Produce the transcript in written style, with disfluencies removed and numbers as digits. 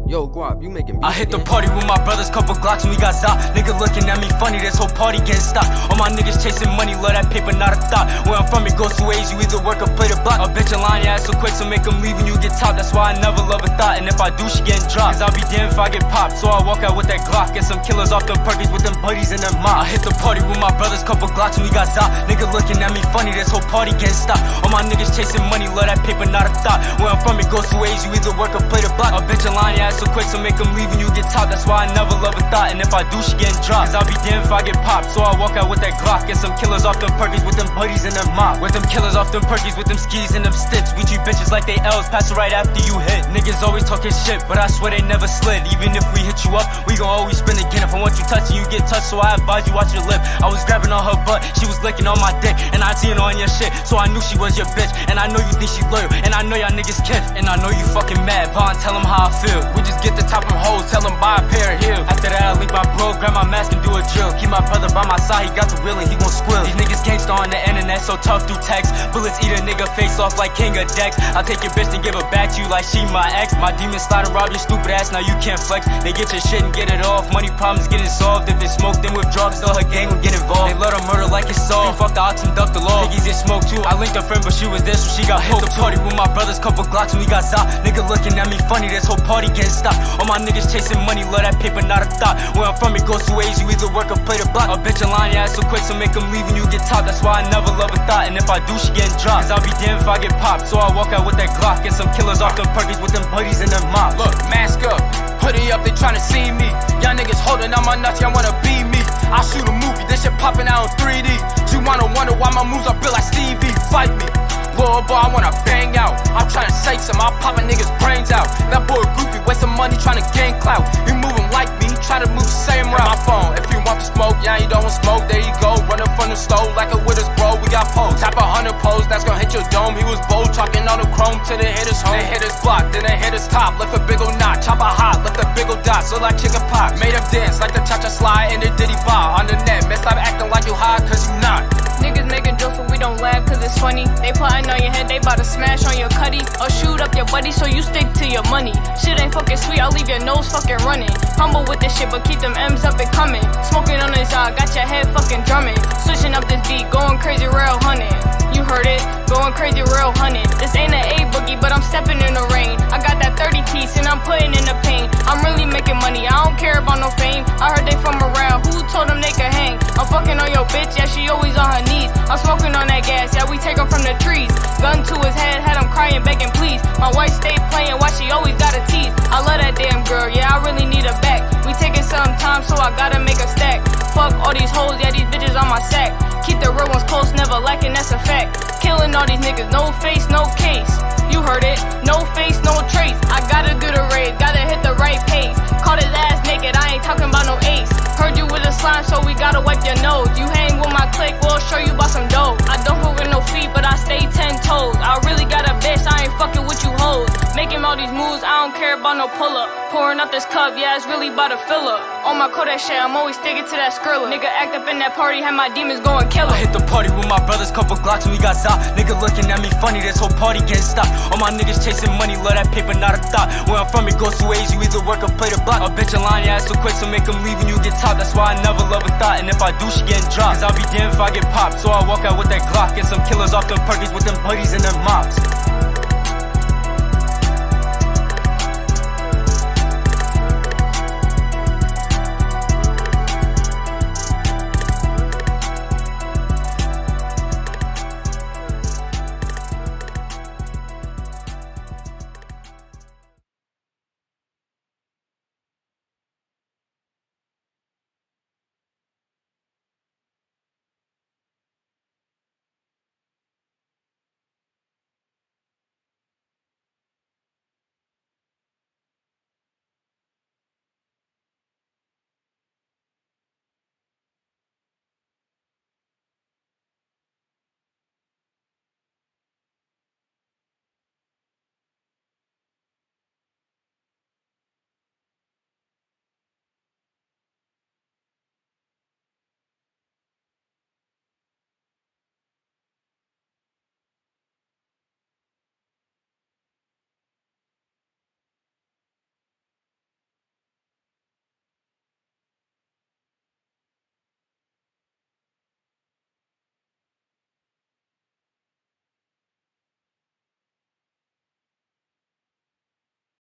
Yo, Guap, you making beats I hit the again? party with my brothers, couple Glocks and we got Zop. Nigga looking at me funny, this whole party getting stopped. All my niggas chasing money, love that paper, not a thought. Where I'm from, it goes two ways, you either work or play the block. A bitch a line your ass so quick, so make them leave when you get top. That's why I never love a thought, and if I do, she getting dropped. Cause I'll be damned if I get popped, so I walk out with that Glock. Get some killers off them perkies with them buddies and them mop. I hit the party with my brothers, couple Glocks and we got Zop. Nigga looking at me funny, this whole party getting stopped. All my niggas chasing money, love that paper, not a thought. Where I'm from, it goes two ways, you either work or play the block. A bitch a line your ass so quick, so make them leave when you get top. That's why I never love a thought, and if I do, she getting dropped. Cause I'll be damned if I get popped, so I walk out with that Glock. Get some killers off them perkies with them buddies and them mop. With them killers off them perkies with them skis and them sticks. We treat bitches like they L's, pass it right after you hit. Niggas always talking shit, but I swear they never slid. Even if we hit you up, we gon' always spin again. If I want you touching, you get touched, so I advise you watch your lip. I was grabbing on her butt, she was licking on my dick, and I seen her on your shit, so I knew she was your bitch. And I know you think she loyal, and I know y'all niggas kiss. And I know you fucking mad, Vaughn, tell them how I feel. We just get the top from hoes, tell them buy a pair of heels. After that I link my bro, grab my mask and do a drill. Keep my brother by my side, he got the will and he gon' squill. These niggas gangsta on the internet, so tough through text. Bullets eat a nigga face off like King of Dex. I'll take your bitch and give her back to you like she my ex. My demons slide and rob your stupid ass, now you can't flex. They get your shit and get it off, money problems getting solved. If it's smoke, then with drugs, still her gang will get involved. They let her murder like it's solved. Fuck the odds and duck the law. Niggas get smoked too, I linked a friend but she was there so she got hit the party with my brothers, couple Glocks and we got Zop. Nigga looking at me funny, this whole party getting stopped. All my niggas chasing money, love that paper, not a thought. Where I'm from, it goes two ways, you either work or play the block. A bitch a line your ass so quick, so make them leave when you get top. That's why I never love a thought, and if I do, she getting dropped. Cause I'll be damned if I get popped, so I walk out with that Glock. Get some killers off them perkies with them buddies and them mop. Look, mask up, hoodie up, they tryna see me. Y'all niggas holding on my nuts, y'all wanna be me. I shoot a movie, this shit popping out in 3D. You wanna wonder why my moves are built like Stevie. Fight me, little boy, I wanna bang out. I'm tryna say some, I'll pop a nigga's brains out. That boy goofy, wasting money tryna gain clout. You moving like me, try to move the same route. My phone, if you want to smoke, yeah, you don't want smoke, there you go. Running from the stove like a with us, bro, we got pose. Tap 100 pose, that's gonna hit your dome. He was bold, talking on the chrome till they hit us home. They hit us block, then they hit us top. Left a big ol' knot, chop a hot, left a big ol' dot. So like chicken pot, made him dance like the cha-cha slide and the diddy bar. On the net, man, stop acting like you high, cause you not. Niggas making jokes but we don't laugh cause it's funny. They plotting on your head, they bout to smash on your cutty. Or shoot up your buddy so you stick to your money. Shit ain't fucking sweet, I'll leave your nose fucking running. Humble with this shit but keep them M's up and coming. Smoking on this got your head fucking drumming. Switching up this beat, going crazy real hunting. You heard it, going crazy real hunting. This ain't an A boogie but I'm stepping in the rain. I got that 30 piece and I'm putting in the pain. I'm really making money, I don't care about no fame. I heard they from around, who told them they could hang? I'm fucking on your bitch, yeah she always on her knees. I'm smoking on that gas, yeah we take her from the trees. Gun to his head, had him crying, begging please. My wife stayed playing, why she always gotta tease. I love that damn girl, yeah I really need her back. We taking some time, so I gotta make a stack. Fuck all these hoes, yeah these bitches on my sack. Keep the real ones close, never lacking, that's a fact. Killing all these niggas, no face, no case. You heard it, no face, no trace. I gotta do the raid, gotta hit the right pace. Caught his ass naked, I ain't talking about no ace. Heard you with a slime, so we gotta wipe your nose. You hang with my clique, we'll show you about some dough. I don't fuck with no feet, but I stay 10 toes. I really got a bitch, I ain't fucking with you hoes. Making all these moves, I don't care about no pull-up. Pouring up this cup, yeah, it's really about to fill up. On my Kodak shit, I'm always sticking to that Skrilla. Nigga act up in that party, had my demons going killer. I hit the party with my brothers, couple Glocks and we got Zop. Nigga looking at me funny, this whole party getting stopped. All my niggas chasing money, love that paper, not a thought. Where I'm from, it goes two ways, you either work or play the block. A bitch a line your ass so quick, so make them leave when you get top. That's why I never love a thought, and if I do, she getting dropped. Cause I'll be damned if I get popped, so I walk out with that Glock. Get some killers off them perkies with them buddies and them mops.